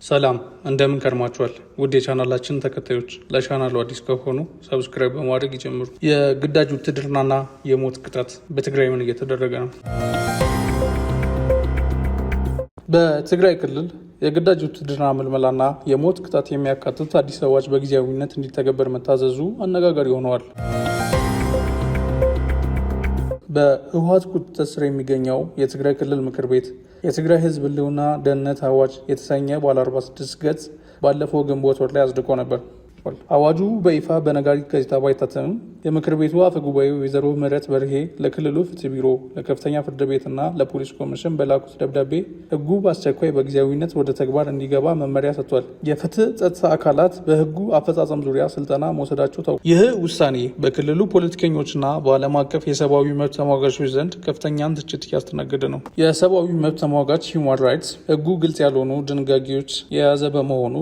ሰላም እንደምን ከርማችኋል? ውድ የቻናላችን ተከታዮች፣ ለቻናሉ አዲስ ከሆኑ ሰብስክራይብ በማድረግ ይጀምሩ። የግዳጅ ውትድርናና የሞት ቅጣት በትግራይ ምን እየተደረገ ነው? በትግራይ ክልል የግዳጅ ውትድርና ምልመላና የሞት ቅጣት የሚያካትት አዲስ አዋጅ በጊዜያዊነት እንዲተገበር መታዘዙ አነጋጋሪ ሆነዋል። በህወሓት ቁጥጥር ስር የሚገኘው የትግራይ ክልል ምክር ቤት የትግራይ ህዝብ ህልውና ደህንነት አዋጅ የተሰኘ ባለ 46 ገጽ ባለፈው ግንቦት ወር ላይ አጽድቆ ነበር። አዋጁ በይፋ በነጋሪት ጋዜጣ ባይታተምም የምክር ቤቱ አፈ ጉባኤ ወይዘሮ ምህረት በርሄ ለክልሉ ፍትህ ቢሮ፣ ለከፍተኛ ፍርድ ቤትና ለፖሊስ ኮሚሽን በላኩት ደብዳቤ ህጉ በአስቸኳይ በጊዜያዊነት ወደ ተግባር እንዲገባ መመሪያ ሰጥቷል። የፍትህ ጸጥታ አካላት በህጉ አፈጻጸም ዙሪያ ስልጠና መውሰዳቸው ታውቋል። ይህ ውሳኔ በክልሉ ፖለቲከኞችና በዓለም አቀፍ የሰብአዊ መብት ተሟጋቾች ዘንድ ከፍተኛን ትችት እያስተናገደ ነው። የሰብአዊ መብት ተሟጋች ሂውማን ራይትስ ህጉ ግልጽ ያልሆኑ ድንጋጌዎች የያዘ በመሆኑ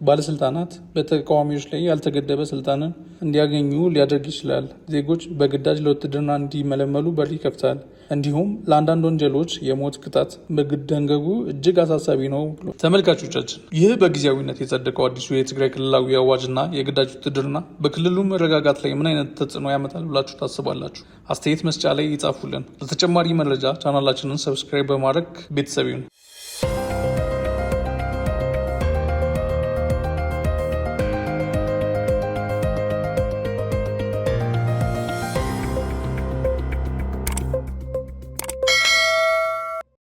ባለስልጣናት በተቃዋሚዎች ላይ ያልተገደበ ስልጣንን እንዲያገኙ ሊያደርግ ይችላል። ዜጎች በግዳጅ ለውትድርና እንዲመለመሉ በር ይከፍታል። እንዲሁም ለአንዳንድ ወንጀሎች የሞት ቅጣት መደንገጉ እጅግ አሳሳቢ ነው ብሎ ተመልካቾቻችን፣ ይህ በጊዜያዊነት የጸደቀው አዲሱ የትግራይ ክልላዊ አዋጅና የግዳጅ ውትድርና በክልሉ መረጋጋት ላይ ምን አይነት ተጽዕኖ ያመጣል ብላችሁ ታስባላችሁ? አስተያየት መስጫ ላይ ይጻፉልን። ለተጨማሪ መረጃ ቻናላችንን ሰብስክራይብ በማድረግ ቤተሰብ ይሁኑ።